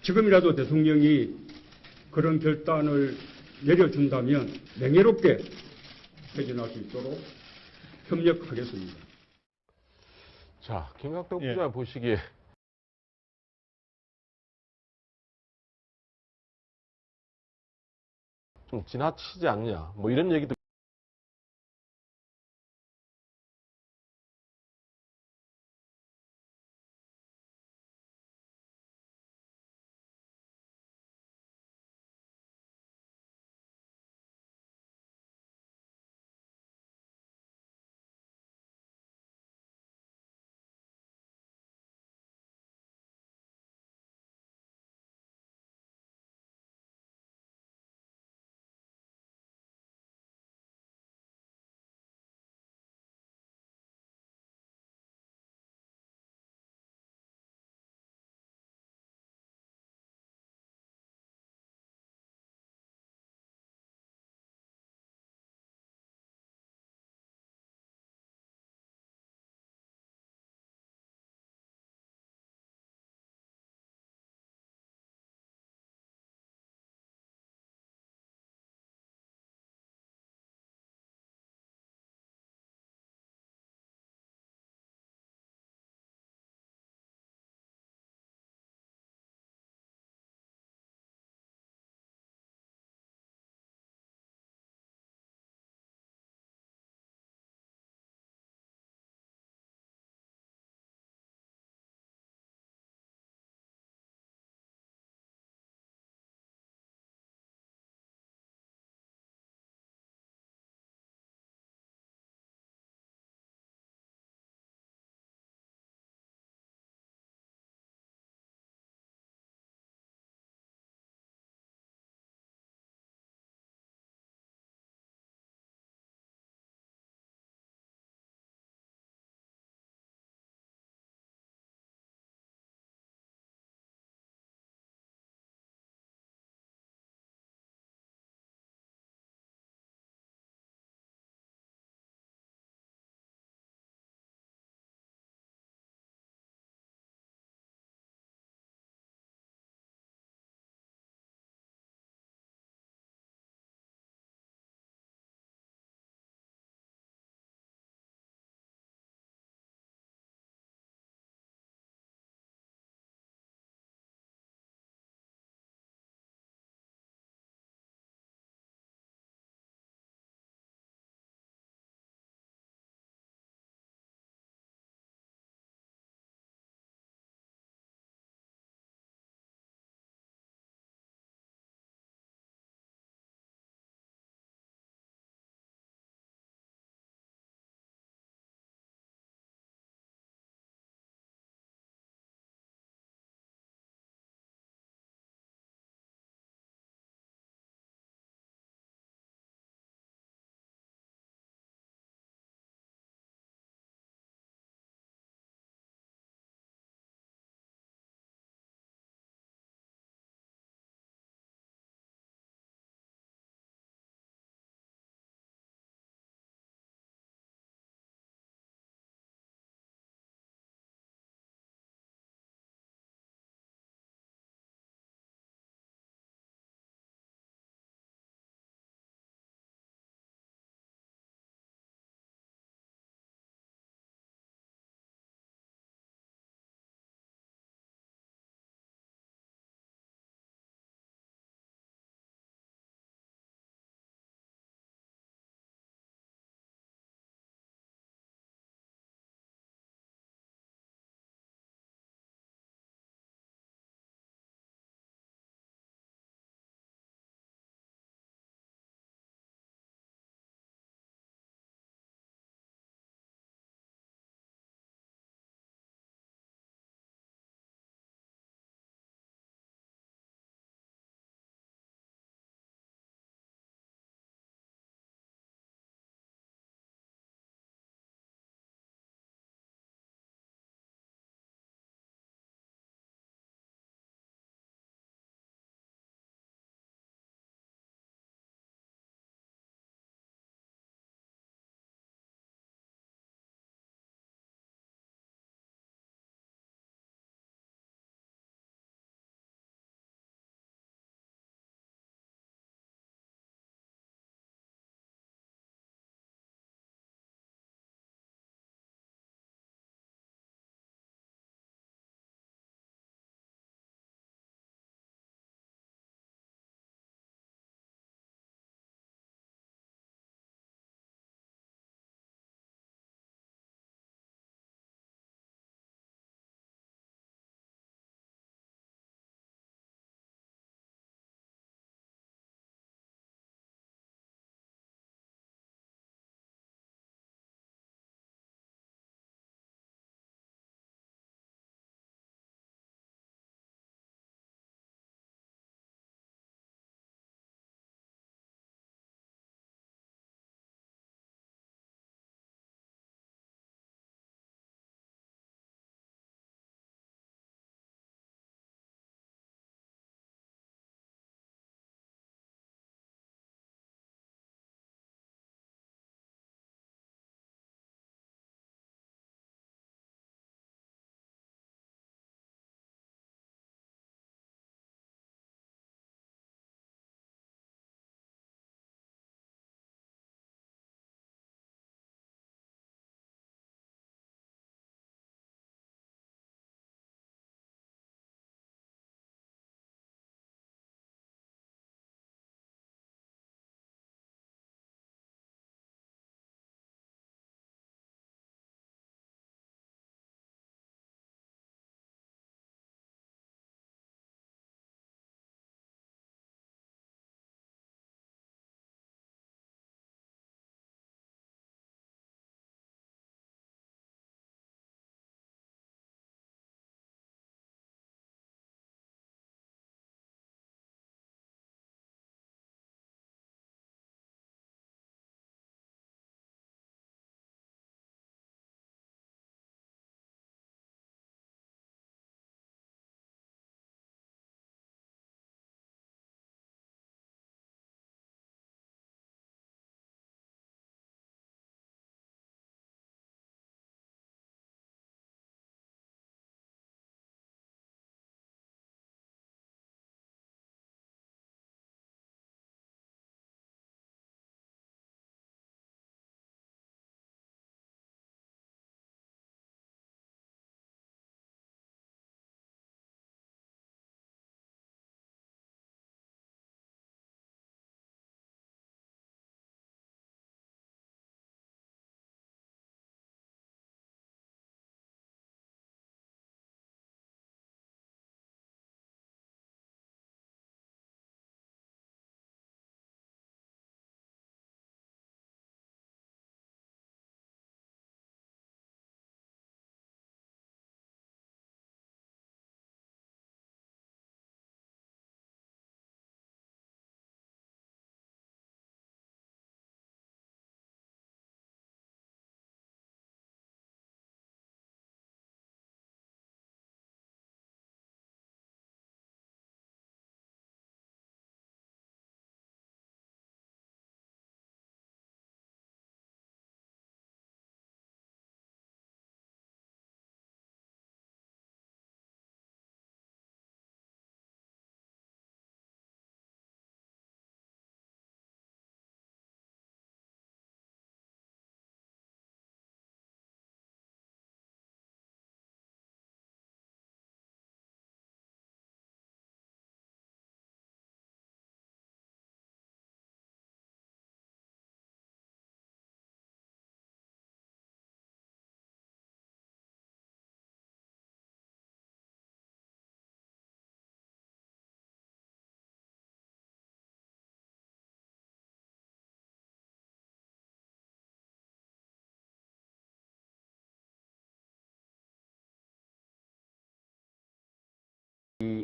지금이라도 대통령이 그런 결단을 내려준다면 명예롭게 퇴진할 수 있도록 협력하겠습니다. 자, 김각덕 부장 보시기에 좀 지나치지 않냐, 뭐 이런 얘기도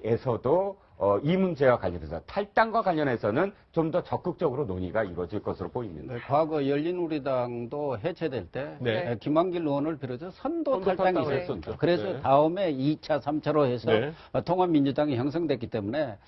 내에서도 이 문제와 관련해서 탈당과 관련해서는 좀 더 적극적으로 논의가 이루어질 것으로 보입니다. 네, 과거 열린우리당도 해체될 때 네. 김한길 의원을 비롯해서 선도 탈당이 탈당을 있었습니다. 했었죠. 그래서 네. 다음에 2차, 3차로 해서 네. 통합민주당이 형성됐기 때문에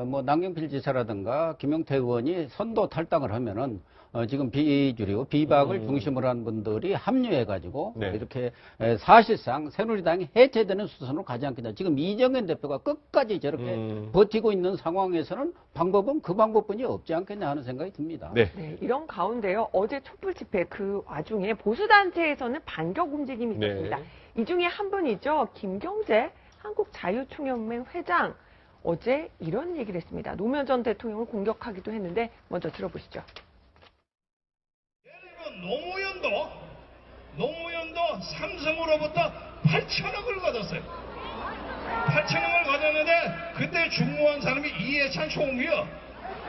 뭐 남경필 지사라든가 김용태 의원이 선도 탈당을 하면은 지금 비주류, 비박을 중심으로 한 분들이 합류해가지고 네. 이렇게 사실상 새누리당이 해체되는 수순으로 가지 않겠다. 지금 이정현 대표가 끝까지 저렇게 버티고 있는 상황에서는 방법은 그 방법뿐이 없지 않겠냐 하는 생각이 듭니다. 네. 네, 이런 가운데요. 어제 촛불 집회 그 와중에 보수단체에서는 반격 움직임이 네. 있었습니다. 이 중에 한 분이죠. 김경재 한국자유총연맹 회장. 어제 이런 얘기를 했습니다. 노무현 전 대통령을 공격하기도 했는데 먼저 들어보시죠. 노무현도 삼성으로부터 8천억을 받았어요. 8천억을 받았는데 그때 중무한 사람이 이해찬 총리요.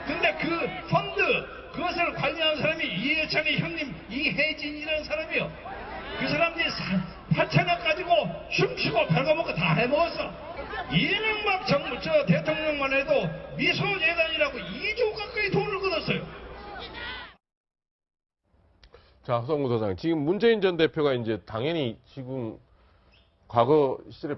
근데 그 펀드 그것을 관리한 사람이 이해찬의 형님 이혜진이라는 사람이요. 그 사람들이 8천억 가지고 춤추고 별거먹고 다 해먹었어. 이명박 정부 저 대통령만 해도 미소재단이라고 2조 가까이 돈을 걷었어요. 자, 허성무 소장. 지금 문재인 전 대표가 이제 당연히 지금 과거 시절에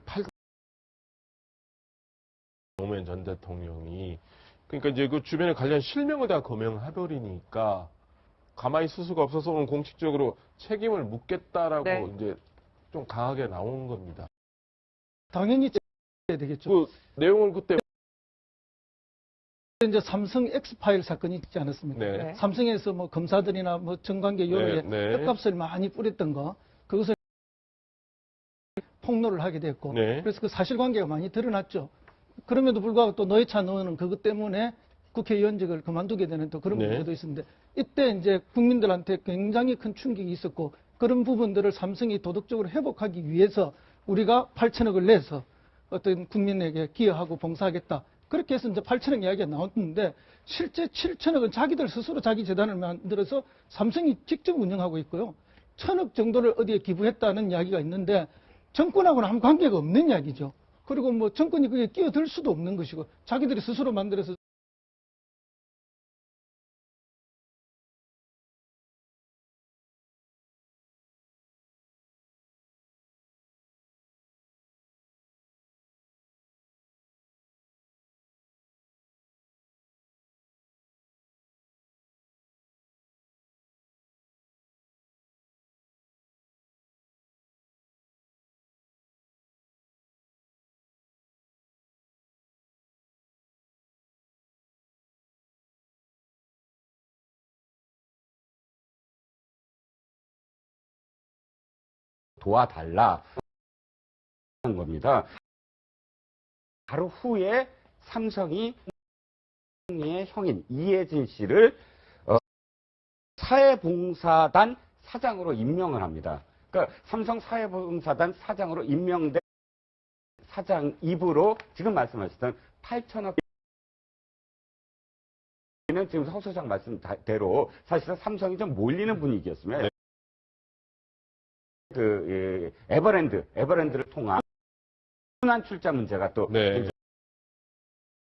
노무현 전 대통령이 그러니까 이제 그 주변에 관련 실명을 다 검명해버리니까 가만히 있을 수가 없어서 오늘 공식적으로 책임을 묻겠다라고 네. 이제 좀 강하게 나온 겁니다. 당연히 해야 되겠죠. 그 내용을 그때 이제 삼성 엑스파일 사건이 있지 않았습니까? 네. 네. 삼성에서 뭐 검사들이나 뭐 정관계 요로에 네. 값을 많이 뿌렸던 거, 그것을 폭로를 하게 됐고, 네. 그래서 그 사실관계가 많이 드러났죠. 그럼에도 불구하고 또 노회찬 의원은 그것 때문에 국회의원직을 그만두게 되는 또 그런 네. 문제도 있었는데, 이때 이제 국민들한테 굉장히 큰 충격이 있었고, 그런 부분들을 삼성이 도덕적으로 회복하기 위해서 우리가 8천억을 내서 어떤 국민에게 기여하고 봉사하겠다. 그렇게 해서 이제 8천억 이야기가 나왔는데, 실제 7천억은 자기들 스스로 자기 재단을 만들어서 삼성이 직접 운영하고 있고요. 1,000억 정도를 어디에 기부했다는 이야기가 있는데, 정권하고는 아무 관계가 없는 이야기죠. 그리고 뭐 정권이 그게 끼어들 수도 없는 것이고, 자기들이 스스로 만들어서 도와달라 하는 겁니다. 바로 후에 삼성이 의 형인 이혜진 씨를 사회봉사단 사장으로 임명을 합니다. 그러니까 삼성 사회봉사단 사장으로 임명된 사장 입으로 지금 말씀하셨던 8천억 는 지금 서 소장 말씀대로 사실상 삼성이 좀 몰리는 분위기였으면 그 에버랜드를 통한 순환 출자 문제가 또 네.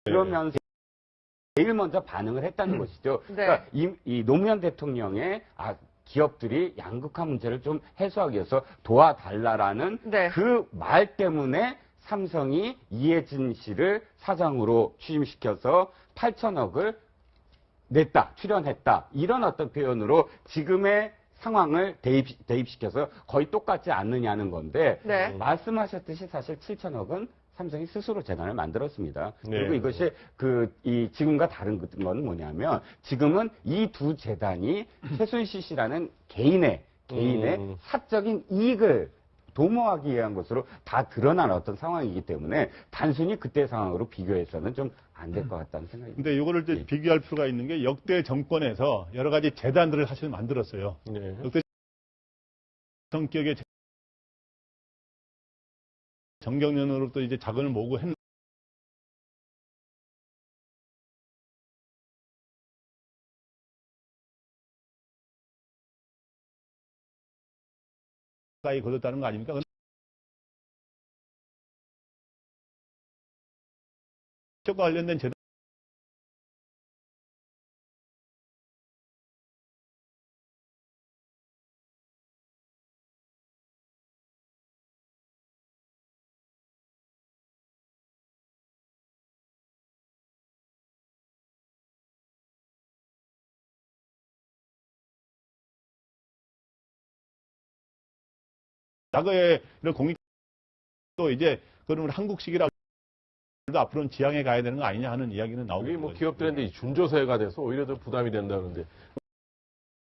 그러면서 제일 먼저 반응을 했다는 것이죠. 네. 그러니까 이 노무현 대통령의 기업들이 양극화 문제를 좀 해소하기 위해서 도와달라라는 네. 그 말 때문에 삼성이 이혜진 씨를 사장으로 취임시켜서 8천억을 냈다, 출연했다. 이런 어떤 표현으로 지금의 상황을 대입시켜서 거의 똑같지 않느냐는 건데 네. 말씀하셨듯이 사실 7천억은 삼성이 스스로 재단을 만들었습니다. 네. 그리고 이것이 이 지금과 다른 건 뭐냐면 지금은 이 두 재단이 최순실 씨라는 개인의 사적인 이익을 도모하기 위한 것으로 다 드러난 어떤 상황이기 때문에 단순히 그때 상황으로 비교해서는 좀 안 될 것 같다는 생각입니다. 근데 이거를 이제 비교할 필요가 있는 게 역대 정권에서 여러 가지 재단들을 사실 만들었어요. 네. 역대 성격의 정경련으로부터 이제 자금을 모으고 했는데 가까이 걸렸다는 거 아닙니까? 과 관련된 재단 과거에 이런 공익도 이제 그러면 한국식이라고 앞으로는 지향해 가야 되는 거 아니냐 하는 이야기는 나오고 이게 있는 뭐 거죠. 기업들한테 이 준조세가 돼서 오히려 더 부담이 된다는데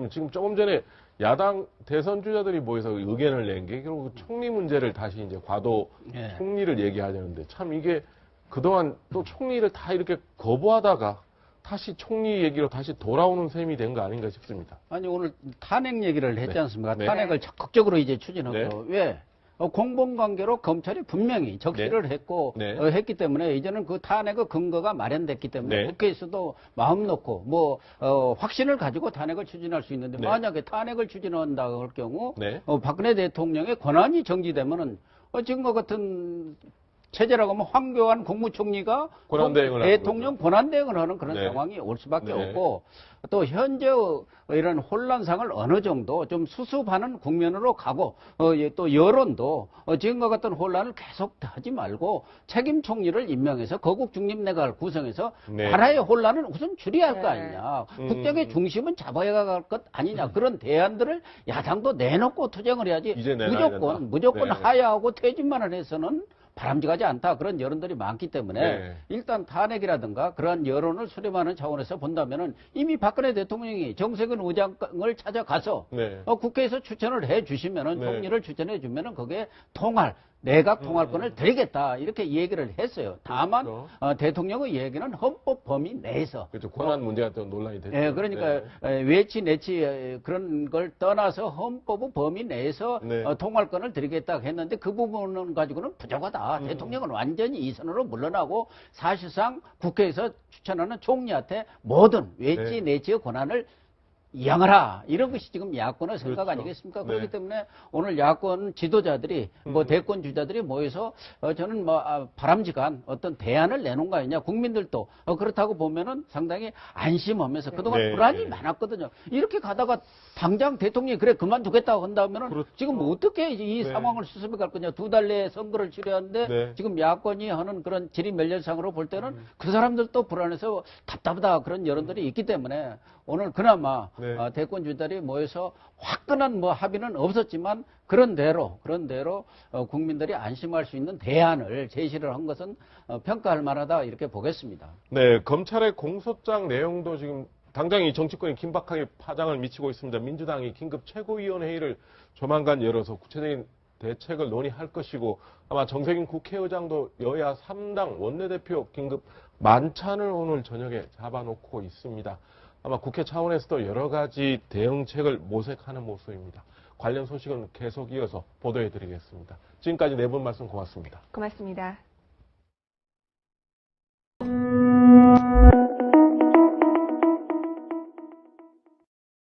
지금 조금 전에 야당 대선 주자들이 모여서 의견을 낸 게 결국 총리 문제를 다시 이제 과도 예. 총리를 얘기하자는데 참 이게 그동안 또 총리를 다 이렇게 거부하다가 다시 총리 얘기로 다시 돌아오는 셈이 된 거 아닌가 싶습니다. 아니 오늘 탄핵 얘기를 했지 네. 않습니까? 네. 탄핵을 적극적으로 이제 추진하고 네. 왜? 공범관계로 검찰이 분명히 적시를 했고 네. 했기 때문에 이제는 그 탄핵의 근거가 마련됐기 때문에 네. 국회에서도 마음 놓고 확신을 가지고 탄핵을 추진할 수 있는데 네. 만약에 탄핵을 추진한다 할 경우 네. 박근혜 대통령의 권한이 정지되면은 지금과 같은 체제라고 하면 황교안 국무총리가 권한대행을 하는 대통령 권한대행을 하는 그런 네. 상황이 올 수밖에 네. 없고 또 현재 이런 혼란상을 어느 정도 좀 수습하는 국면으로 가고 또 여론도 지금과 같은 혼란을 계속 하지 말고 책임 총리를 임명해서 거국 중립 내각을 구성해서 네. 나라의 혼란을 우선 줄여야 할 거 네. 아니냐. 국정의 중심은 잡아야 할 것 아니냐. 그런 대안들을 야당도 내놓고 투쟁을 해야지 이제 내놔야 된다. 무조건 네. 하야하고 퇴진만을 해서는 바람직하지 않다. 그런 여론들이 많기 때문에 네. 일단 탄핵이라든가 그러한 여론을 수렴하는 차원에서 본다면은 이미 박근혜 대통령이 정세균 의장을 찾아가서 네. 국회에서 추천을 해 주시면은 네. 총리를 추천해 주면은 그게 내각 통할권을 드리겠다 이렇게 얘기를 했어요. 다만 그렇죠. 대통령의 얘기는 헌법 범위 내에서 그렇죠. 권한 문제가 또 논란이 됐죠. 예, 그러니까 외치 내치 그런 걸 떠나서 헌법 범위 내에서 네. 통할권을 드리겠다 했는데 그 부분은 가지고는 부족하다. 대통령은 완전히 이선으로 물러나고 사실상 국회에서 추천하는 총리한테 모든 외치 네. 내치의 권한을 이양하라. 이런 것이 지금 야권의 생각 그렇죠. 아니겠습니까? 네. 그렇기 때문에 오늘 야권 지도자들이 대권 주자들이 모여서 저는 바람직한 어떤 대안을 내놓은 거 아니냐. 국민들도 그렇다고 보면은 상당히 안심하면서 그동안 네. 불안이 네. 많았거든요. 이렇게 가다가 당장 대통령이 그래 그만두겠다고 한다면은 그렇죠. 지금 어떻게 이 네. 상황을 수습해 갈 거냐. 2달 내에 선거를 치러야하는데 네. 지금 야권이 하는 그런 지리멸렬상으로 볼 때는 그 사람들도 불안해서 답답하다 그런 여론들이 있기 때문에 오늘 그나마 네. 대권 주자들이 모여서 화끈한 합의는 없었지만 그런 대로 국민들이 안심할 수 있는 대안을 제시를 한 것은 평가할 만하다 이렇게 보겠습니다. 네, 검찰의 공소장 내용도 지금 당장 이 정치권이 긴박하게 파장을 미치고 있습니다. 민주당이 긴급 최고위원회의를 조만간 열어서 구체적인 대책을 논의할 것이고 아마 정세균 국회의장도 여야 3당 원내대표 긴급 만찬을 오늘 저녁에 잡아놓고 있습니다. 아마 국회 차원에서도 여러 가지 대응책을 모색하는 모습입니다. 관련 소식은 계속 이어서 보도해드리겠습니다. 지금까지 네 분 말씀 고맙습니다. 고맙습니다.